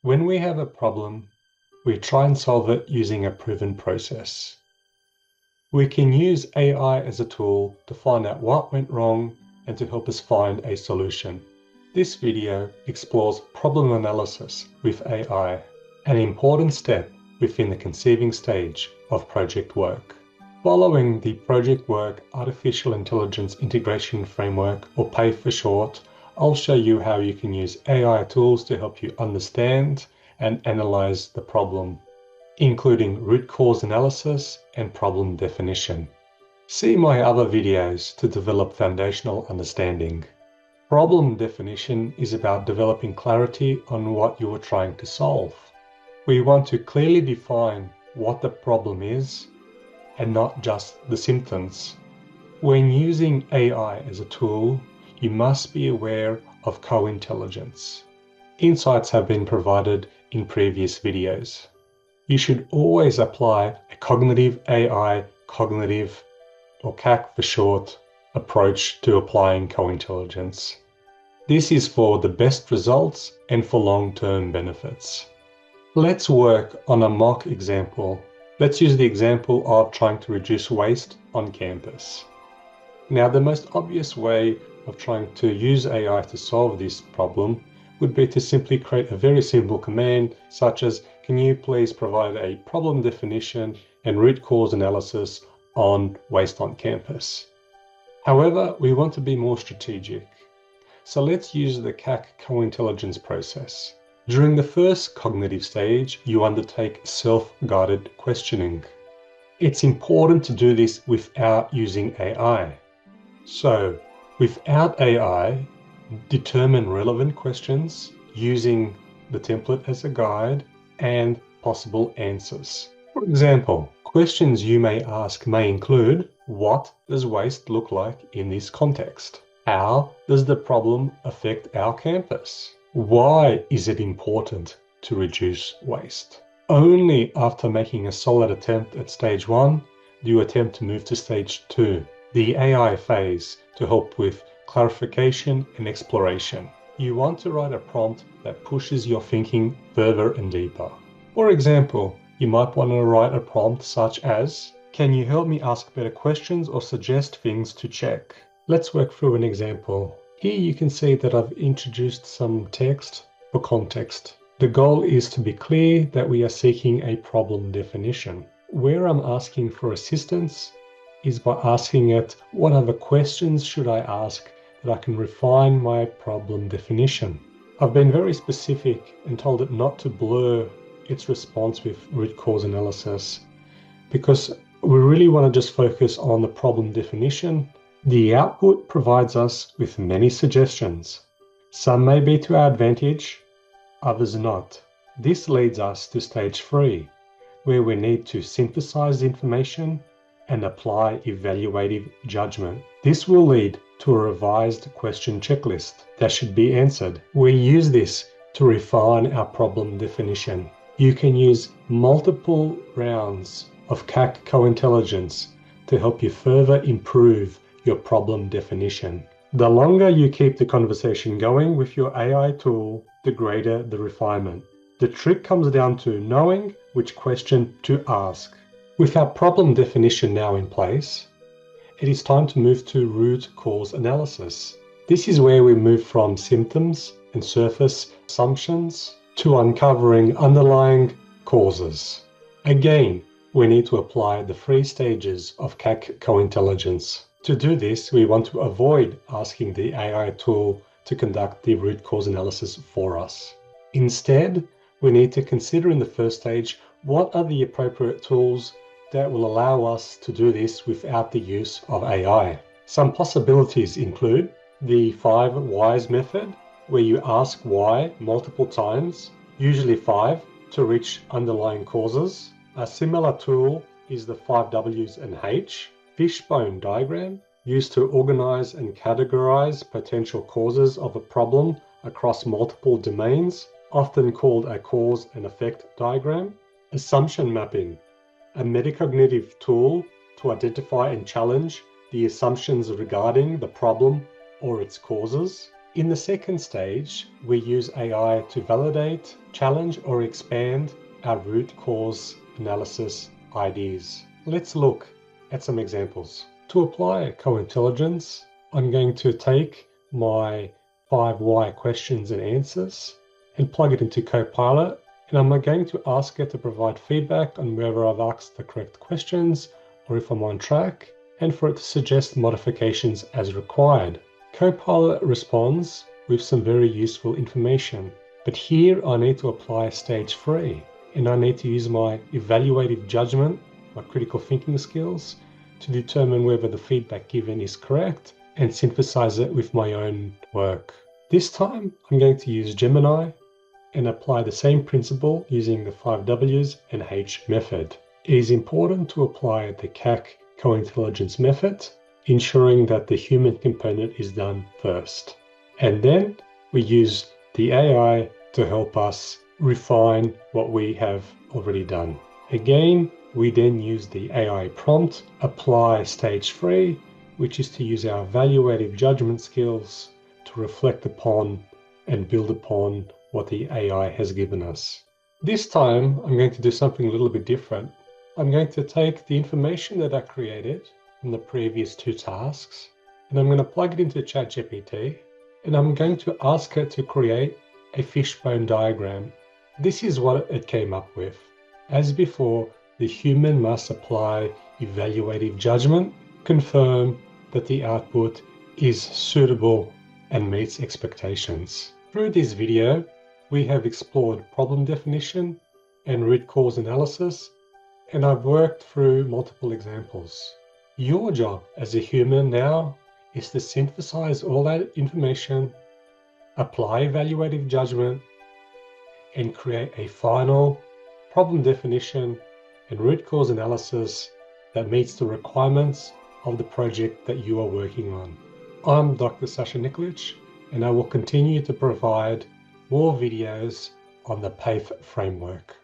When we have a problem, we try and solve it using a proven process. We can use AI as a tool to find out what went wrong and to help us find a solution. This video explores problem analysis with AI, an important step within the conceiving stage of project work. Following the Project Work Artificial Intelligence Integration Framework, or PAIF for short, I'll show you how you can use AI tools to help you understand and analyze the problem, including root cause analysis and problem definition. See my other videos to develop foundational understanding. Problem definition is about developing clarity on what you are trying to solve. We want to clearly define what the problem is and not just the symptoms. When using AI as a tool, you must be aware of co-intelligence. Insights have been provided in previous videos. You should always apply a cognitive AI, or CAC for short, approach to applying co-intelligence. This is for the best results and for long-term benefits. Let's work on a mock example. Let's use the example of trying to reduce waste on campus. Now, the most obvious way of trying to use AI to solve this problem would be to simply create a very simple command, such as, can you please provide a problem definition and root cause analysis on waste on campus? However, we want to be more strategic. So let's use the CAC co-intelligence process. During the first cognitive stage, you undertake self-guided questioning. It's important to do this without using AI. So, without AI, determine relevant questions using the template as a guide and possible answers. For example, questions you may ask may include, what does waste look like in this context? How does the problem affect our campus? Why is it important to reduce waste? Only after making a solid attempt at stage 1 do you attempt to move to stage 2, the AI phase, to help with clarification and exploration. You want to write a prompt that pushes your thinking further and deeper. For example, you might want to write a prompt such as, can you help me ask better questions or suggest things to check? Let's work through an example. Here you can see that I've introduced some text for context. The goal is to be clear that we are seeking a problem definition. Where I'm asking for assistance is by asking it, what other questions should I ask that I can refine my problem definition? I've been very specific and told it not to blur its response with root cause analysis, because we really want to just focus on the problem definition. The output provides us with many suggestions. Some may be to our advantage, others not. This leads us to stage 3, where we need to synthesize information and apply evaluative judgment. This will lead to a revised question checklist that should be answered. We use this to refine our problem definition. You can use multiple rounds of CAC co-intelligence to help you further improve your problem definition. The longer you keep the conversation going with your AI tool, the greater the refinement. The trick comes down to knowing which question to ask. With our problem definition now in place, it is time to move to root cause analysis. This is where we move from symptoms and surface assumptions to uncovering underlying causes. Again, we need to apply the 3 stages of CAC co-intelligence. To do this, we want to avoid asking the AI tool to conduct the root cause analysis for us. Instead, we need to consider in the first stage, what are the appropriate tools that will allow us to do this without the use of AI. Some possibilities include the 5 whys method, where you ask why multiple times, usually 5, to reach underlying causes. A similar tool is the 5 W's and H fishbone diagram, used to organize and categorize potential causes of a problem across multiple domains, often called a cause and effect diagram. Assumption mapping, a metacognitive tool to identify and challenge the assumptions regarding the problem or its causes. In the second stage, we use AI to validate, challenge, or expand our root cause analysis ideas. Let's look at some examples. To apply co-intelligence, I'm going to take my 5 why questions and answers and plug it into Copilot, and I'm going to ask it to provide feedback on whether I've asked the correct questions or if I'm on track, and for it to suggest modifications as required. Copilot responds with some very useful information, but here I need to apply stage 3, and I need to use my evaluative judgment, my critical thinking skills, to determine whether the feedback given is correct and synthesize it with my own work. This time I'm going to use Gemini and apply the same principle using the 5 W's and H method. It is important to apply the CAC co-intelligence method, ensuring that the human component is done first. And then we use the AI to help us refine what we have already done. Again, we then use the AI prompt, apply stage 3, which is to use our evaluative judgment skills to reflect upon and build upon what the AI has given us. This time, I'm going to do something a little bit different. I'm going to take the information that I created from the previous 2 tasks, and I'm going to plug it into ChatGPT, and I'm going to ask it to create a fishbone diagram. This is what it came up with. As before, the human must apply evaluative judgment, confirm that the output is suitable and meets expectations. Through this video, we have explored problem definition and root cause analysis, and I've worked through multiple examples. Your job as a human now is to synthesize all that information, apply evaluative judgment, and create a final problem definition and root cause analysis that meets the requirements of the project that you are working on. I'm Dr. Sasha Nikolic, and I will continue to provide more videos on the PAIF framework.